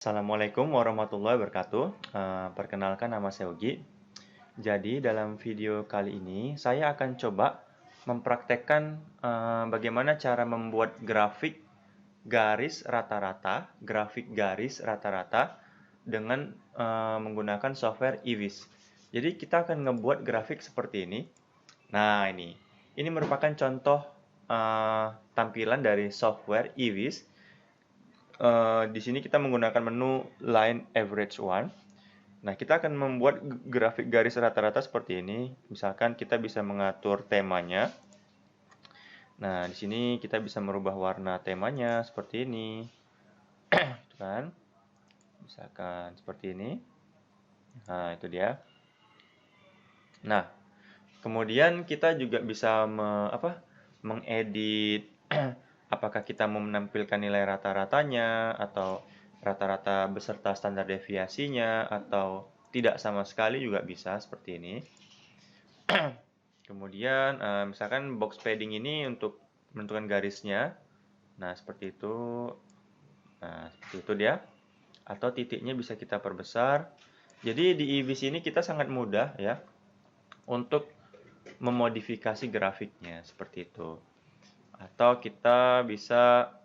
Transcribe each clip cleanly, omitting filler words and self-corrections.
Assalamualaikum warahmatullahi wabarakatuh. Perkenalkan nama saya Ugi. Jadi dalam video kali ini saya akan coba mempraktekkan bagaimana cara membuat grafik garis rata-rata dengan menggunakan software Evis. Jadi kita akan ngebuat grafik seperti ini. Nah ini merupakan contoh tampilan dari software Evis. Di sini kita menggunakan menu Line Average One. Nah, kita akan membuat grafik garis rata-rata seperti ini. Misalkan kita bisa mengatur temanya. Nah, di sini kita bisa merubah warna temanya seperti ini. Gitu kan? Misalkan seperti ini. Nah, itu dia. Nah, kemudian kita juga bisa mengedit apakah kita mau menampilkan nilai rata-ratanya atau rata-rata beserta standar deviasinya atau tidak sama sekali juga bisa seperti ini. Kemudian misalkan box padding ini untuk menentukan garisnya. Nah, seperti itu. Nah, seperti itu dia. Atau titiknya bisa kita perbesar. Jadi di Evis ini kita sangat mudah ya untuk memodifikasi grafiknya seperti itu. Atau kita bisa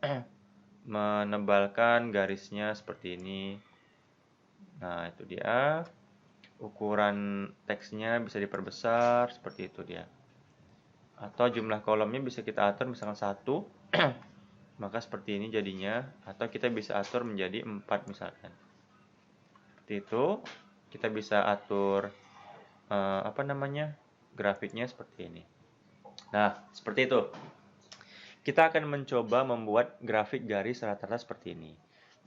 menebalkan garisnya seperti ini. Nah, itu dia. Ukuran teksnya bisa diperbesar seperti itu dia. Atau jumlah kolomnya bisa kita atur misalkan 1. Maka seperti ini jadinya, atau kita bisa atur menjadi 4 misalkan. Seperti itu. Kita bisa atur grafiknya seperti ini. Nah, seperti itu. Kita akan mencoba membuat grafik garis rata-rata seperti ini.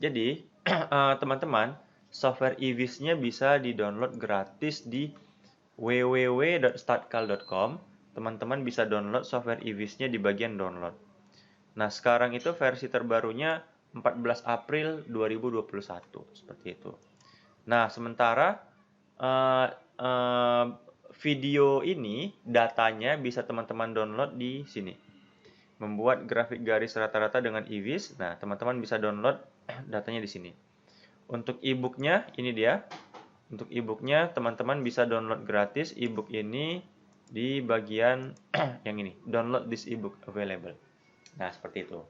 Jadi, teman-teman, software Evis-nya bisa di-download gratis di www.startkal.com. Teman-teman bisa download software Evis-nya di bagian download. Nah, sekarang itu versi terbarunya 14 April 2021, seperti itu. Nah, sementara video ini datanya bisa teman-teman download di sini. Membuat grafik garis rata-rata dengan Evis. Nah, teman-teman bisa download datanya di sini. Untuk e-booknya, ini dia. Untuk e-booknya, teman-teman bisa download gratis e-book ini di bagian yang ini. Download this e-book available. Nah, seperti itu.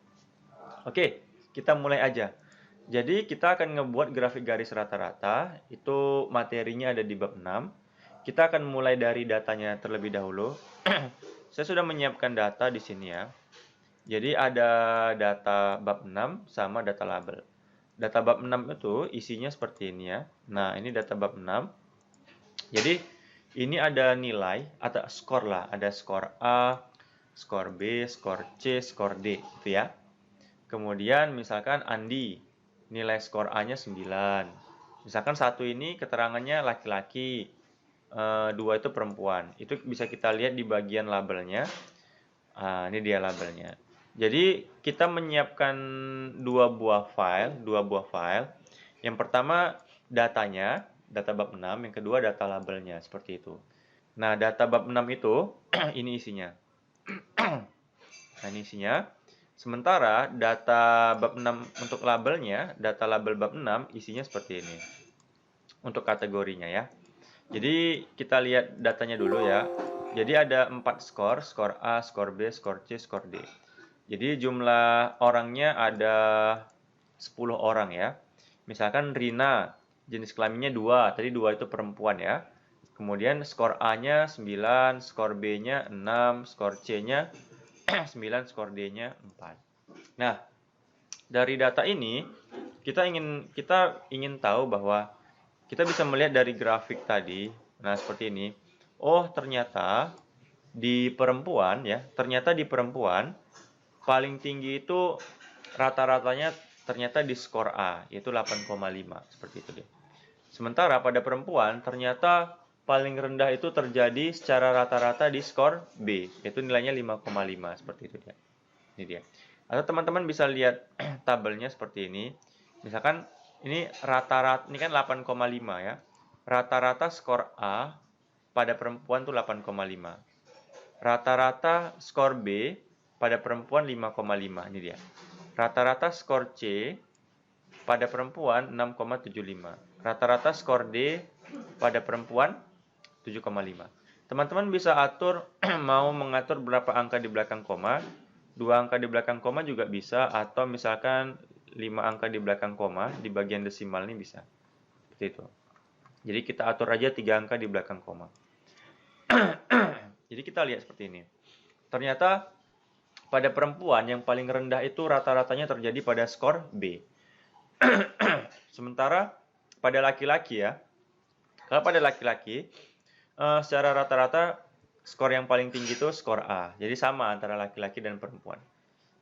Oke, kita mulai aja. Jadi, kita akan ngebuat grafik garis rata-rata. Itu materinya ada di bab 6. Kita akan mulai dari datanya terlebih dahulu. Saya sudah menyiapkan data di sini ya. Jadi ada data bab 6 sama data label. Data bab 6 itu isinya seperti ini ya. Nah, ini data bab 6. Jadi ini ada nilai atau skor lah. Ada skor A, skor B, skor C, skor D gitu ya. Kemudian misalkan Andi, nilai skor A-nya 9. Misalkan satu ini keterangannya laki-laki, 2 itu perempuan. Itu bisa kita lihat di bagian labelnya. Ini dia labelnya. Jadi kita menyiapkan dua buah file. Yang pertama datanya, data bab 6, yang kedua data labelnya, seperti itu. Nah, data bab 6 itu ini isinya. Nah, ini isinya. Sementara data bab 6 untuk labelnya, data label bab 6 isinya seperti ini. Untuk kategorinya ya. Jadi kita lihat datanya dulu ya. Jadi ada 4 skor A, skor B, skor C, skor D. Jadi jumlah orangnya ada 10 orang ya. Misalkan Rina, jenis kelaminnya 2, tadi 2 itu perempuan ya. Kemudian skor A-nya 9, skor B-nya 6, skor C-nya 9, skor D-nya 4. Nah, dari data ini kita ingin tahu bahwa kita bisa melihat dari grafik tadi. Nah, seperti ini. Oh, ternyata di perempuan paling tinggi itu rata-ratanya ternyata di skor A, yaitu 8,5, seperti itu dia. Sementara pada perempuan ternyata paling rendah itu terjadi secara rata-rata di skor B, yaitu nilainya 5,5, seperti itu dia. Ini dia. Atau teman-teman bisa lihat tabelnya seperti ini. Misalkan ini rata-rata, ini kan 8,5 ya. Rata-rata skor A pada perempuan tuh 8,5. Rata-rata skor B pada perempuan 5,5. Ini dia. Rata-rata skor C pada perempuan 6,75. Rata-rata skor D pada perempuan 7,5. Teman-teman bisa atur mau mengatur berapa angka di belakang koma, 2 angka di belakang koma juga bisa, atau misalkan 5 angka di belakang koma di bagian desimal ini bisa. Seperti itu. Jadi kita atur aja 3 angka di belakang koma. Jadi kita lihat seperti ini. Ternyata pada perempuan yang paling rendah itu rata-ratanya terjadi pada skor B. Sementara pada laki-laki ya, kalau pada laki-laki secara rata-rata skor yang paling tinggi itu skor A. Jadi sama antara laki-laki dan perempuan.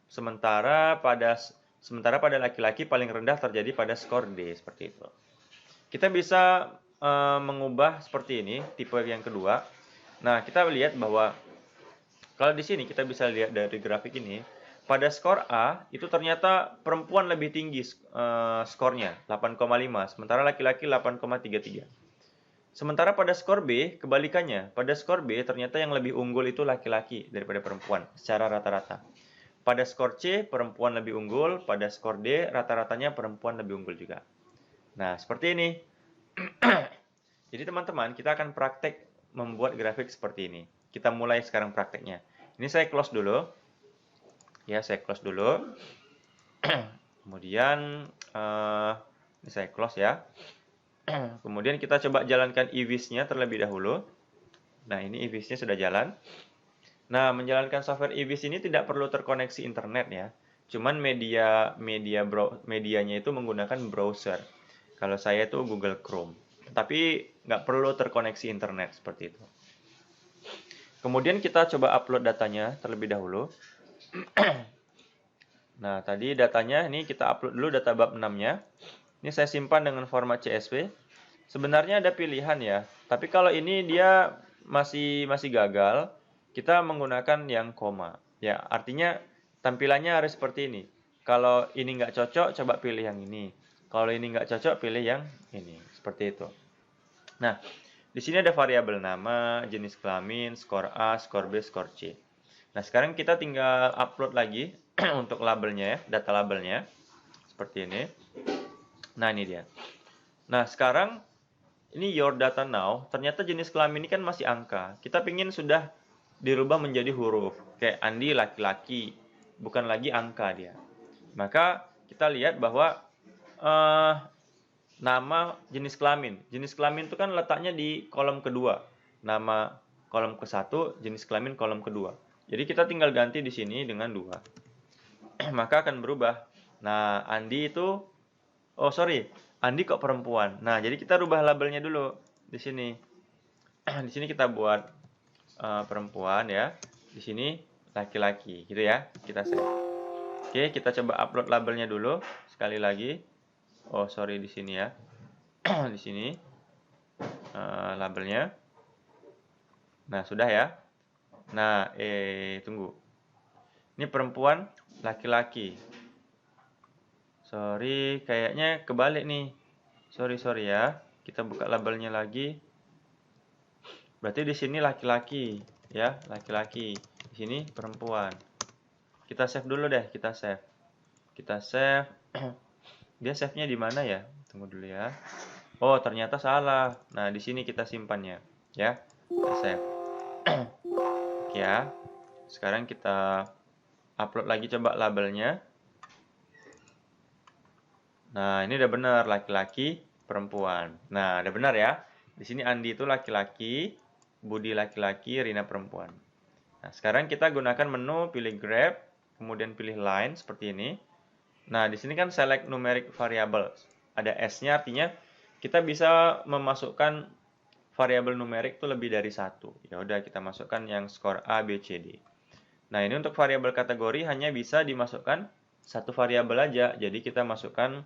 Sementara pada laki-laki paling rendah terjadi pada skor D, seperti itu. Kita bisa mengubah seperti ini, tipe yang kedua. Nah, kita lihat bahwa kalau di sini kita bisa lihat dari grafik ini, pada skor A itu ternyata perempuan lebih tinggi skornya, 8,5, sementara laki-laki 8,33. Sementara pada skor B, kebalikannya. Pada skor B, ternyata yang lebih unggul itu laki-laki daripada perempuan, secara rata-rata. Pada skor C, perempuan lebih unggul. Pada skor D, rata-ratanya perempuan lebih unggul juga. Nah, seperti ini. Jadi teman-teman, kita akan praktek membuat grafik seperti ini. Kita mulai sekarang prakteknya. Ini saya close dulu. Ya, saya close dulu. Kemudian, ini saya close ya. Kemudian kita coba jalankan eVis-nya terlebih dahulu. Nah, ini eVis-nya sudah jalan. Nah, menjalankan software eVis ini tidak perlu terkoneksi internet ya. Cuman medianya itu menggunakan browser. Kalau saya itu Google Chrome. Tapi nggak perlu terkoneksi internet seperti itu. Kemudian kita coba upload datanya terlebih dahulu. Nah, tadi datanya ini kita upload dulu data bab 6-nya. Ini saya simpan dengan format CSV. Sebenarnya ada pilihan ya, tapi kalau ini dia masih gagal, kita menggunakan yang koma. Ya, artinya tampilannya harus seperti ini. Kalau ini nggak cocok, coba pilih yang ini. Kalau ini nggak cocok, pilih yang ini. Seperti itu. Nah, di sini ada variabel nama, jenis kelamin, skor A, skor B, skor C. Nah, sekarang kita tinggal upload lagi untuk labelnya ya, data labelnya. Seperti ini. Nah, ini dia. Nah, sekarang ini your data now, ternyata jenis kelamin ini kan masih angka. Kita pingin sudah dirubah menjadi huruf. Kayak Andi laki-laki, bukan lagi angka dia. Maka kita lihat bahwa nama jenis kelamin. Jenis kelamin itu kan letaknya di kolom kedua. Nama kolom ke-1, jenis kelamin kolom kedua. Jadi kita tinggal ganti di sini dengan 2. Maka akan berubah. Nah, Andi itu, Andi kok perempuan. Nah, jadi kita rubah labelnya dulu di sini. Di sini kita buat perempuan ya. Di sini laki-laki, gitu ya. Kita save. Oke, kita coba upload labelnya dulu sekali lagi. Di sini ya. Di sini labelnya. Nah, sudah ya. Nah, tunggu. Ini perempuan, laki-laki. Kayaknya kebalik nih. Sorry ya. Kita buka labelnya lagi. Berarti di sini laki-laki, ya, laki-laki. Di sini perempuan. Kita save dulu deh, kita save. Dia save-nya di mana ya? Tunggu dulu ya. Oh, ternyata salah. Nah, di sini kita simpannya, ya. Kita save. Oke ya. Sekarang kita upload lagi coba labelnya. Nah, ini udah benar, laki-laki, perempuan. Nah, udah benar ya. Di sini Andi itu laki-laki, Budi laki-laki, Rina perempuan. Nah, sekarang kita gunakan menu, pilih Grab, kemudian pilih Line seperti ini. Nah, di sini kan select numeric variables. Ada S-nya, artinya kita bisa memasukkan variabel numerik itu lebih dari 1. Ya udah, kita masukkan yang skor A, B, C, D. Nah, ini untuk variabel kategori hanya bisa dimasukkan satu variabel aja. Jadi kita masukkan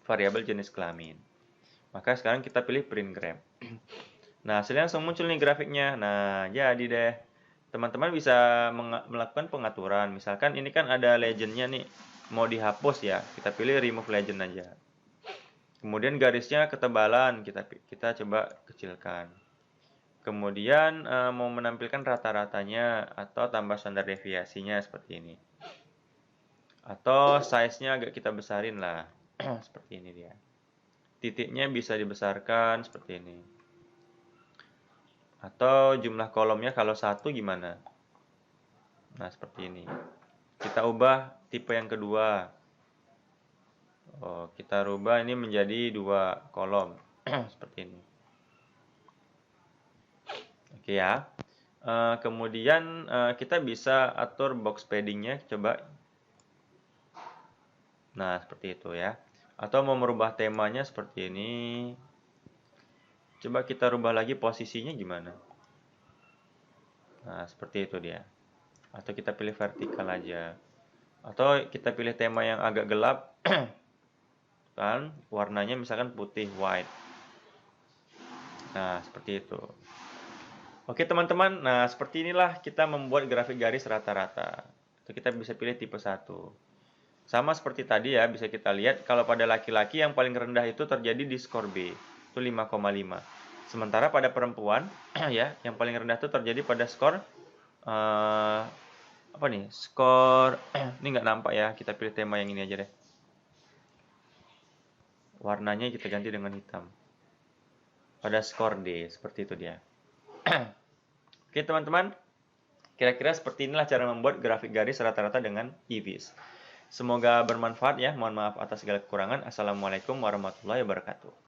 variabel jenis kelamin. Maka sekarang kita pilih print graph. Nah, hasilnya langsung muncul nih grafiknya. Nah, jadi deh. Teman-teman bisa melakukan pengaturan. Misalkan ini kan ada legendnya nih. Mau dihapus ya. Kita pilih remove legend aja. Kemudian garisnya ketebalan. Kita coba kecilkan. Kemudian mau menampilkan rata-ratanya atau tambah standar deviasinya seperti ini. Atau size-nya agak kita besarin lah. Seperti ini dia. Titiknya bisa dibesarkan seperti ini. Atau jumlah kolomnya kalau satu gimana? Nah, seperti ini. Kita ubah tipe yang kedua. Oh, kita rubah ini menjadi 2 kolom. Seperti ini. Oke ya. Kemudian kita bisa atur box paddingnya, coba. Nah, seperti itu ya. Atau mau merubah temanya seperti ini. Coba kita rubah lagi posisinya gimana. Nah, seperti itu dia. Atau kita pilih vertikal aja. Atau kita pilih tema yang agak gelap. Kan, warnanya misalkan putih, white. Nah, seperti itu. Oke teman-teman, nah seperti inilah kita membuat grafik garis rata-rata. Itu kita bisa pilih tipe 1. Sama seperti tadi ya, bisa kita lihat kalau pada laki-laki yang paling rendah itu terjadi di skor B, itu 5,5. Sementara pada perempuan ya, yang paling rendah itu terjadi pada skor apa nih? Skor ini nggak nampak ya, kita pilih tema yang ini aja deh. Warnanya kita ganti dengan hitam. Pada skor D, seperti itu dia. Oke teman-teman, kira-kira seperti inilah cara membuat grafik garis rata-rata dengan EVIS. Semoga bermanfaat ya. Mohon maaf atas segala kekurangan. Assalamualaikum warahmatullahi wabarakatuh.